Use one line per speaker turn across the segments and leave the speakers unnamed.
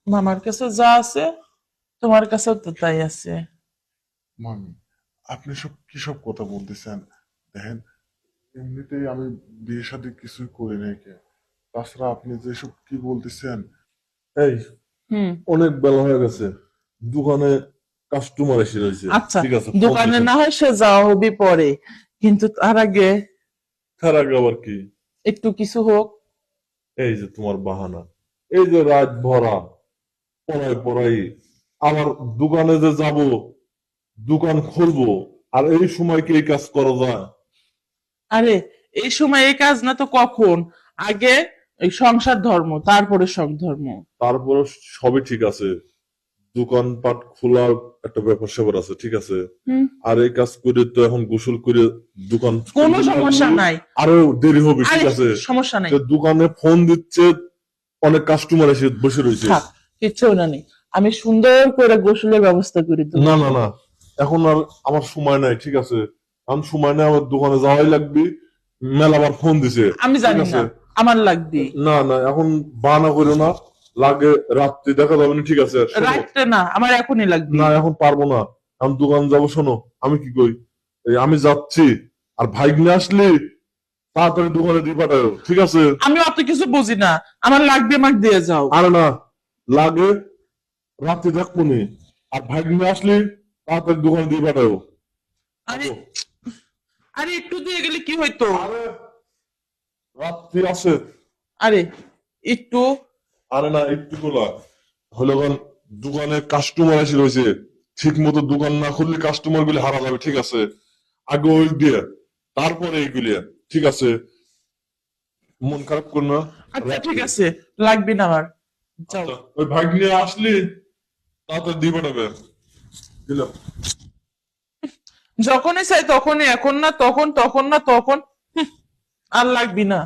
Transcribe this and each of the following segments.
মামার কাছে যা আছে তোমার কাছেও তো তাই আছে।
মামি, আপনি সব কি সব কথা বলতেছেন? দেখেন, এমনিতেই আমি বিয়ে শাদী কিছুই করি নাই কে। তাছাড়া আপনি যেসব কি বলতেছেন, এই
হুম।
অনেক বেলা হয়ে গেছে, দোকানে কাস্টমার এসে রয়েছে।
আচ্ছা,
ঠিক আছে, ফোন
দোকানে
দিয়েছেন।
না হয় সে যাওয়া হবি পরে, কিন্তু তার আগে
তার আগে আবার কি?
একটু কিছু হোক।
এই যে তোমার বাহানা, এই যে রাত ভরা পড়াই পড়াই আমার দোকানে যে যাব, দোকান খুলবো, আর এই সময় কি এই কাজ করা যায়?
আরে, এই সময় এই কাজ না তো কখন? আগে এই সংসার ধর্ম, তারপরে সব ধর্ম।
তারপরে সবই ঠিক আছে, দোকানপাট খোলার একটা ব্যাপার স্যাপার আছে, ঠিক আছে।
হুম।
আর এই কাজ করে তো এখন গোসল করে দোকান
কোনো
খুলতে
সমস্যা
লাগলো,
নাই।
আরো দেরি হবে, ঠিক
আরে,
আছে।
সমস্যা নাই।
সে দোকানে ফোন দিচ্ছে, অনেক কাস্টমার এসে বসে রয়েছে।
থাক, কিচ্ছু না নেই। আমি সুন্দর করে গোসলের ব্যবস্থা করে দেবো।
না না না, এখন আর আমার সময় নাই, ঠিক আছে। এখন সময় নাই, আমার দোকানে যাওয়াই লাগবে। মেলা আবার ফোন দিছে,
আমি
ঠিক
জানি
আছে।
না, আমার লাগবে।
না না, এখন বানা করো না, লাগে রাত্রি দেখা যাবে না, ঠিক আছে, শোনো।
রাখতে না, আমার এখনই লাগবে।
না, এখন পারবো না, আমি দোকান যাবো, শোনো। আমি কি কই, এই আমি যাচ্ছি, আর ভাইগনে আসলে তাড়াতাড়ি দোকানে দিয়ে পাঠাও, ঠিক আছে।
আমি অত কিছু বুঝি না, আমার লাগবে, আমাকে দিয়ে যাও।
আরে না, লাগে রাত্রি থাকবো নি, আর ভাইগনে আসলে তাড়াতাড়ি দোকানে দিয়ে পাঠাও।
আরে,
আসো।
আরে একটু দিয়ে গেলে কি হইতো?
আরে রাত্রি আছে।
আরে, একটু।
আরে না, একটু গোলা হলো কারণ দোকানে কাস্টমার এসে রয়েছে, ঠিক মতো দোকান না খুললে কাস্টমার গুলি হারা যাবে, ঠিক আছে। আগে ওই দিয়ে, তারপরে এইগুলি, ঠিক আছে। মন খারাপ কর না।
আচ্ছা ঠিক
রাত্রি,
আছে, লাগবে না আমার। যাও।
আচ্ছা, ওই ভাগ নিয়ে আসলি তাড়াতাড়ি দিয়ে পাঠাবে, দিলাম।
যখনই চাই তখনই, এখন না তখন, তখন না তখন। হুঁ, আর লাগবি না।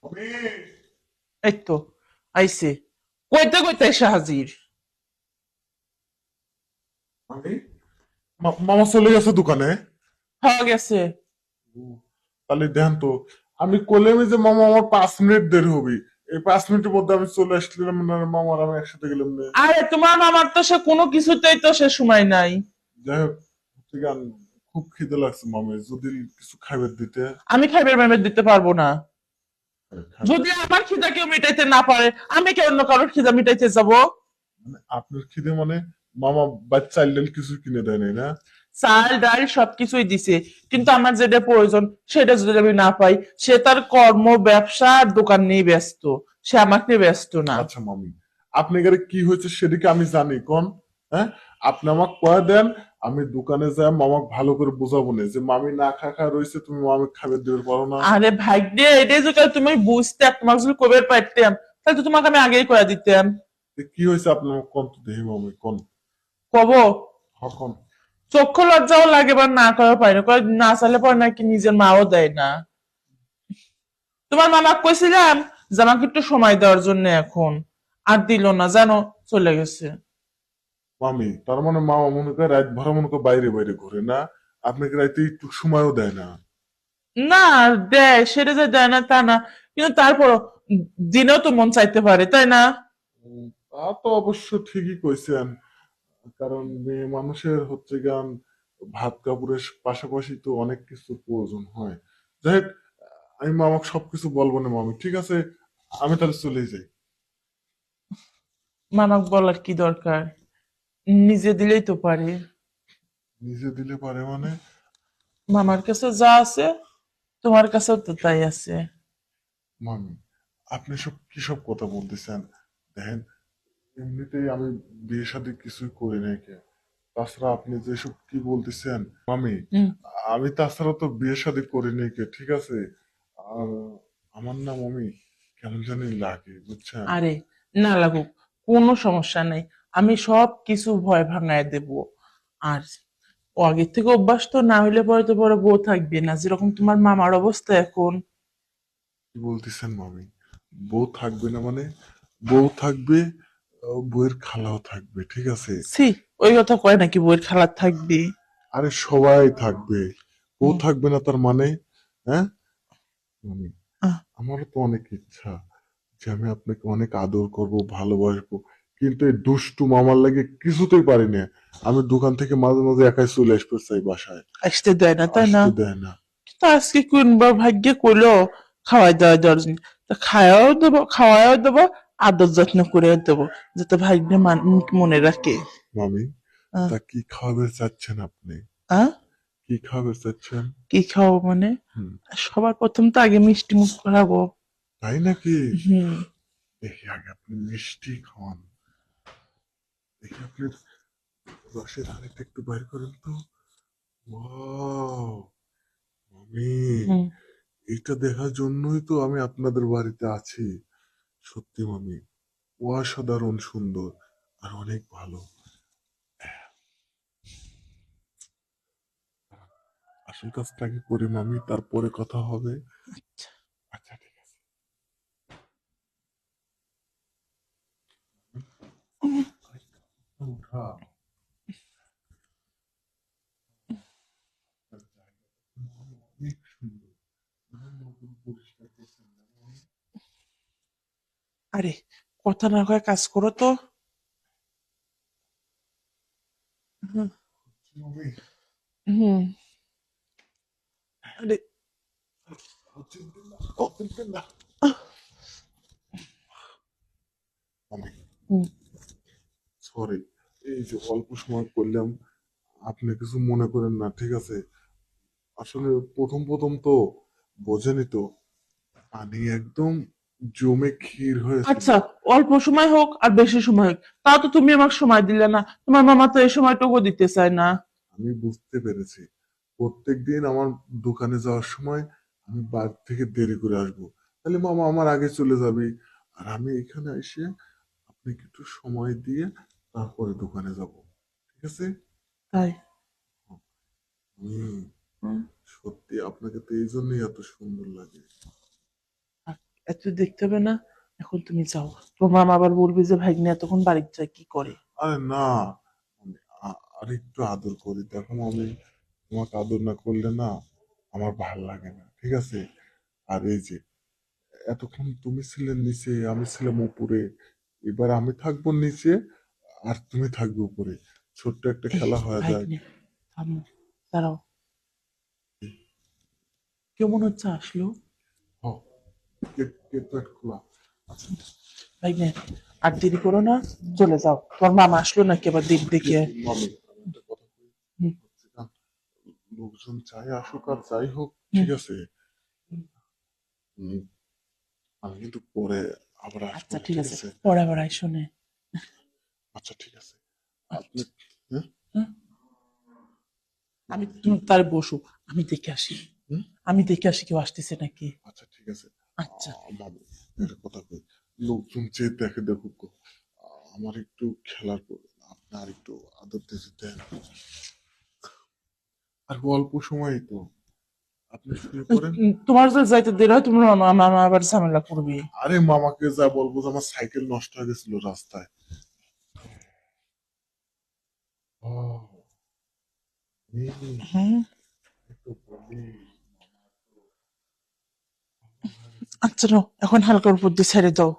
আমি
এই তো আইছে, কইতে কইতে এসে হাজির।
আমি মামা চলে গেছে দোকানে।
হয়ে গেছে।
তাহলে দেখেন তো, আমি কইলামই যে মামা আমার 5 মিনিট দেরি হবে, এই 5 মিনিটের মধ্যে আমি চলে আসলাম না, মামা আর আমি একসাথে গেলাম না।
আরে তোমার মামার তো সে কোনো কিছুতেই তো সে সময় নাই।
যাই হোক, ঠিক আছে, খুব খিদে লাগছে মামা, যদি কিছু খাবার দিতে।
আমি খাইবার মাইবার দিতে পারবো না।
খাবার,
যদি আমার খিদা কেউ মিটাইতে না পারে, আমি কেন অন্য কারোর খিদা মিটাইতে যাব?
মানে আপনার খিদে মানে, মামা বাচ্চা আইলেন কিছু কিনে দেয় নাই না?
চাল ডাল সবকিছুই দিছে, কিন্তু আমার যেটা প্রয়োজন সেটা যদি আমি না পাই, সে তার কর্ম ব্যবসা আর দোকান নিয়ে ব্যস্ত, সে আমাকে নিয়ে ব্যস্ত না।
আচ্ছা মামি, আপনি এখানে কি হয়েছে সেদিকে আমি জানি কোন। হ্যাঁ, আপনি আমাকে কয়ে দেন, আমি দোকানে যাই মামাকে ভালো করে বোঝাবো না যে মামি না খা রয়েছে, তুমি মামি খাবার দিতে পারো না।
আরে ভাগ্যে, এটাই যদি তুমি বুঝতে, তোমাকে যদি কবে পারতাম, তাহলে তো তোমাকে আমি আগেই করে দিতাম।
কি হয়েছে আপনি আমাকে কোন তো দেখি মামি, কোন।
কব,
কখন?
চক্ষু লজ্জাও লাগে বা না করা পাই না, কয় না চাইলে পরে নাকি নিজের মাও দেয় না। তোমার মামাকে কইছিলাম যে আমাকে একটু সময় দেওয়ার জন্য, এখন আর দিল না জানো, চলে গেছে।
মামি, তার মানে মামা মনে করে রাত ভরা মনে করে বাইরে বাইরে ঘুরে না, আপনাকে রাইতে একটু সময়ও দেয় না?
না, দেয় সেটা যে দেয় না তা না, কিন্তু তারপরও দিনেও তো মন চাইতে পারে, তাই না?
তা তো অবশ্য ঠিকই কইছেন, কারণ মেয়ে মানুষের হচ্ছে গান, ভাত কাপড়ের পাশাপাশি তো অনেক কিছুর প্রয়োজন হয়। যাই হোক, আমি মামাকে সবকিছু বলবো না মামি, ঠিক আছে। আমি তাহলে চলে যাই।
মামাক বলার কি দরকার, নিজে দিলেই তো পারে।
নিজে দিলে পারে মানে?
মামার কাছে যা আছে তোমার কাছেও তো তাই আছে।
মামি, আপনি সব কি সব কথা বলতেছেন? দেখেন, এমনিতেই আমি বিয়ে শাদী কিছুই করি নাই কে। তাছাড়া আপনি যেসব কি বলতেছেন মামি,
হুম।
আমি তাছাড়া তো বিয়ে শাদী করি নাই কে, ঠিক আছে। আর আমার না মামি কেমন জানি লাগে, বুঝছেন।
আরে, না লাগুক, কোনো সমস্যা নেই, আমি সব কিছু ভয় ভাঙায় দেব। আর ও আগের থেকে অভ্যাস তো না হইলে পরে তো পরে বউ থাকবে না, যেরকম তোমার মামার অবস্থা এখন।
কি বলতেছেন মামি? বউ থাকবে না মানে? বউ থাকবে, বউয়ের খালাও থাকবে, ঠিক আছে।
ছি, ওই কথা কয় নাকি বউয়ের খালার থাকবে?
আরে সবাই থাকবে, বউ
হুম।
থাকবে না তার মানে? হ্যাঁ, মামি,
আহ,
আমারও তো অনেক ইচ্ছা যে আমি আপনাকে অনেক আদর করব, ভালোবাসবো, কিন্তু এই দুষ্টু মামার লাগে কিছুতেই পারি না। আমি দোকান থেকে মাঝে মাঝে একাই চলে আসতে চাই বাসায়,
আসতে দেয় না তাই না?
আসতে দেয় না।
তো আজকে কোনবার ভাগ্যে কইলো খাওয়াই দেওয়ার জন্য, তা খাওয়াও দেবো, আদর যত্ন করে দেবো, যাতে ভাগ্যে মনে রাখে।
মামি,
আহ,
তা কি খাওয়াবে চাচ্ছেন আপনি?
আহ,
কি খাওয়াবে চাচ্ছেন?
কি খাওয়াবো মানে?
হুম,
সবার প্রথম তো আগে মিষ্টি মুখ করাবো।
তাই নাকি?
হুম।
দেখি আগে আপনি মিষ্টি খাওয়ান। দেখি আপনি রসের আরেকটা একটু বাইর করেন তো। ওয়াও, মামি,
হুম।
এটা দেখার জন্যই তো আমি আপনাদের বাড়িতে আছি। সত্যি মামি, অসাধারণ সুন্দর আর অনেক ভালো। আসল কাজটা আগে করি মামি, তারপরে কথা হবে। আচ্ছা ঠিক আছে। উঠা। অনেক সুন্দর। নতুন পরিষ্কার করছেন না মামি?
আরে, কথা না কয়ে কাজ করো তো। হুম।
মামি,
হুম। আরে,
চিনতেন না,
ও,
চিনতেন না।
আহ,
মামি,
হুম।
সরি, এই যে অল্প সময় করলাম, আপনি কিছু মনে করেন না, ঠিক আছে? আসলে প্রথম প্রথম তো বোঝেনি তো, পানি একদম জমে ক্ষীর হয়েছিল।
আচ্ছা, অল্প সময় হোক আর বেশি সময় হোক, তাও তো তুমি আমাকে সময় দিলে না। তোমার মামা তো এই সময়টুকু দিতে চায় না।
আমি বুঝতে পেরেছি, প্রত্যেকদিন আমার দোকানে যাওয়ার সময় আমি বাড়ি থেকে দেরি করে আসবো, তাহলে মামা আমার আগে চলে যাবে, আর আমি এখানে এসে আপনাকে একটু সময় দিয়ে তারপরে দোকানে যাব, ঠিক আছে?
তাই?
হুম,
হুম।
সত্যি আপনাকে তো এই জন্যই এত সুন্দর লাগে।
থাক, এত দেখতে হবে না। এখন তুমি যাও। তোমার মামা আবার বলবে যে ভাগ্নে এতক্ষণ বাড়িতে যায় কি করে।
আরে না, আমি আর একটু আদর করি, দেখো আমি তোমাকে আদর না করলে না আমার ভাল লাগে না, ঠিক আছে? আর এই যে এতক্ষণ তুমি ছিলে নিচে, আমি ছিলাম উপরে, এবার আমি থাকবো নিচে আর তুমি থাকবে উপরে, ছোট্ট একটা
এই
খেলা হয়ে যায়।
ভাগ্নে, থামো, দাঁড়াও। কেমন হচ্ছে আসলো?
হ, গেট তো খোলা। আচ্ছা,
ভাগ্নে, আর দেরি করো না, চলে যাও। তোমার মামা আসলো নাকি আবার দিক দেখিয়ে।
মামি, আমি একটা কথা বলি,
হুম।
হচ্ছে না, লোকজন যাই আসুক আর যাই হোক,
হুম।
ঠিক আছে? হুম, আমি কিন্তু পরে আবার আসবো
আচ্ছা
না,
ঠিক
ঠিক
আছে,
আছে?
পরে আবার আইসো নে।
আচ্ছা ঠিক আছে। আপনি,
আচ্ছা।
হ্যাঁ,
হুম। তুমি তার বসো, আমি দেখে আসি।
হুম,
আমি দেখে আসি কেউ আসতেছে নাকি।
আচ্ছা ঠিক আছে।
আচ্ছা।
মামু, একটা কথা কই, লোকজন যে দেখে দেখুক গো, আমার একটু খেলার আপনি আর একটু আদর দিতে দেন, আর অল্প সময় তো, আপনি শুয়ে পড়েন।
তোমার যদি যাইতে দেরি হয়, তোমার মামা মামা আবার ঝামেলা করবে।
আরে মামাকে যা বলবো যে আমার সাইকেল নষ্ট হয়ে গেছিল রাস্তায়। ও,
হুম।
একটু বলি।
আচ্ছা নাও, এখন হালকার উপর দিয়ে ছেড়ে দাও।